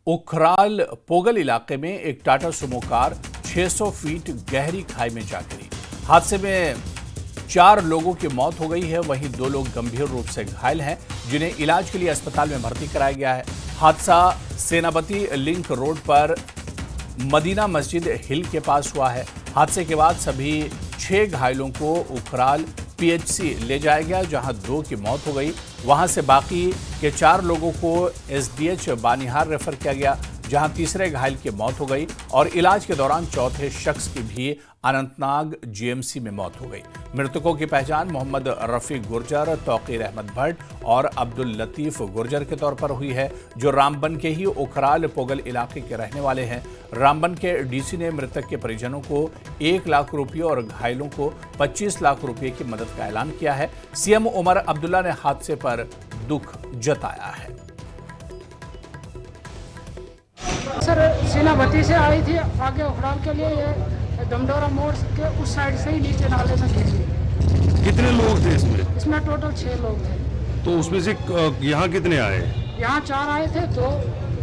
उखराल पोगल इलाके में एक टाटा सुमो कार 600 फीट गहरी खाई में जा गिरी। हादसे में 4 लोगों की मौत हो गई है, वहीं 2 लोग गंभीर रूप से घायल हैं, जिन्हें इलाज के लिए अस्पताल में भर्ती कराया गया है। हादसा सेनापति लिंक रोड पर मदीना मस्जिद हिल के पास हुआ है। हादसे के बाद सभी 6 घायलों को उखराल पीएचसी ले जाया गया, जहां 2 की मौत हो गई। वहां से बाकी के 4 लोगों को एसडीएच बानिहार रेफर किया गया, जहां तीसरे घायल की मौत हो गई और इलाज के दौरान चौथे शख्स की भी अनंतनाग जीएमसी में मौत हो गई। मृतकों की पहचान मोहम्मद रफीक गुर्जर, तौकीर अहमद भट्ट और अब्दुल लतीफ गुर्जर के तौर पर हुई है, जो रामबन के ही उखराल पोगल इलाके के रहने वाले हैं। रामबन के डीसी ने मृतक के परिजनों को 1 लाख रुपये और घायलों को 25 लाख रुपये की मदद का ऐलान किया है। सीएम उमर अब्दुल्ला ने हादसे पर दुख जताया है। सर, सेनापति से आई थी, आगे उखराल के लिए ये दमडोरा मोड़ के उस साइड से ही नीचे नाले में गिरी। कितने लोग थे इसमें? इसमें टोटल 6 लोग थे। तो उसमें से यहाँ कितने आए? यहाँ 4 आए थे, 2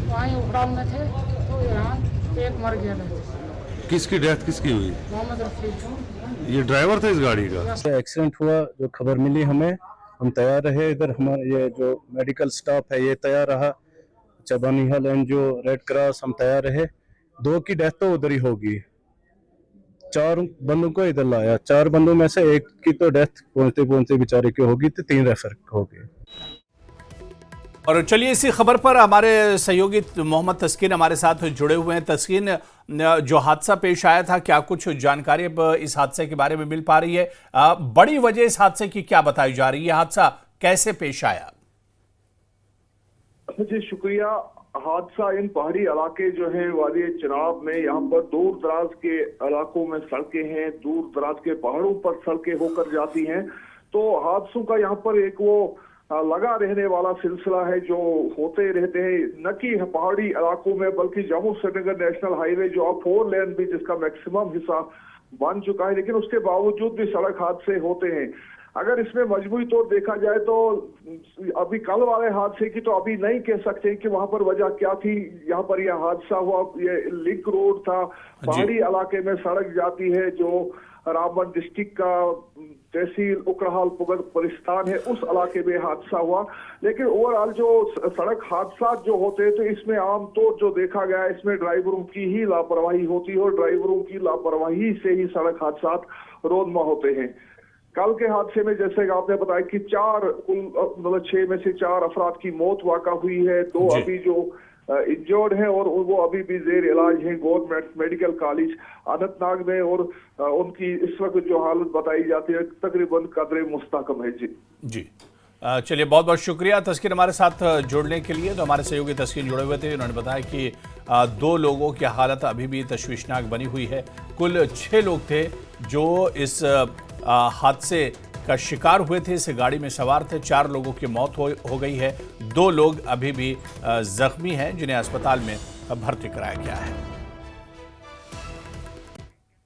वहीं उखराल में थे, तो यहाँ 1 मर गया था। किसकी डेथ किसकी हुई? मोहम्मद रफीक। ये ड्राइवर था इस गाड़ी का? एक्सीडेंट हुआ, जो खबर मिली हमें, हम तैयार रहे। इधर हमारे ये जो मेडिकल स्टाफ है ये तैयार रहा, चबानीहल एंड जो रेड क्रॉस, हम तैयार रहे। 2 की डेथ तो उधर ही होगी, 4 बंदों को इधर लाया। 4 बंदों में से 1 की तो डेथ पहुंचते पहुंचते बेचारे की होगी, तो 3 रेफर हो गए। और चलिए, इसी खबर पर हमारे सहयोगी मोहम्मद तस्कीन हमारे साथ जुड़े हुए हैं। तस्कीन, जो हादसा पेश आया था, क्या कुछ जानकारी अब इस हादसे के बारे में मिल पा रही है? बड़ी वजह इस हादसे की क्या बताई जा रही है? हादसा कैसे पेश आया? जी शुक्रिया। हादसा इन पहाड़ी इलाके जो है वादी चिनाब में, यहाँ पर दूर दराज के इलाकों में सड़कें हैं, दूर दराज के पहाड़ों पर सड़कें होकर जाती हैं, तो हादसों का यहाँ पर एक वो लगा रहने वाला सिलसिला है जो होते रहते हैं, न कि पहाड़ी इलाकों में बल्कि जम्मू श्रीनगर नेशनल हाईवे जो अब 4 लेन भी जिसका मैक्सिमम हिस्सा बन चुका है, लेकिन उसके बावजूद भी सड़क हादसे होते हैं। अगर इसमें मजबूरी तौर देखा जाए तो अभी कल वाले हादसे की तो अभी नहीं कह सकते कि वहां पर वजह क्या थी। यहाँ पर यह हादसा हुआ, ये लिंक रोड था, पहाड़ी इलाके में सड़क जाती है जो रामबन डिस्ट्रिक्ट का तहसील उखराल पोगल परिस्तान है, उस इलाके में हादसा हुआ। लेकिन ओवरऑल जो सड़क हादसा जो होते हैं तो इसमें आमतौर जो देखा गया है, इसमें ड्राइवरों की ही लापरवाही होती है और ड्राइवरों की लापरवाही से ही सड़क हादसा रोजमा होते हैं। कल के हादसे में जैसे आपने बताया कि 4 मतलब 6 में से 4 अफराद की मौत वाक़ा हुई है, 2 अभी जो इंजर्ड हैं और वो अभी भी जेर इलाज हैं गवर्नमेंट मेडिकल कॉलेज अनंतनाग में, और उनकी इस वक्त जो हालत बताई जाती है तकरीबन कदरे मुस्तकम है। जी चलिए, बहुत बहुत शुक्रिया तस्कीन हमारे साथ जुड़ने के लिए। तो हमारे सहयोगी तस्कीन जुड़े हुए थे, उन्होंने बताया कि 2 लोगों की हालत अभी भी तशवीशनाक बनी हुई है। कुल 6 लोग थे जो इस हादसे का शिकार हुए थे, इस गाड़ी में सवार थे। 4 लोगों की मौत हो गई है, 2 लोग अभी भी जख्मी हैं, जिन्हें अस्पताल में भर्ती कराया गया है।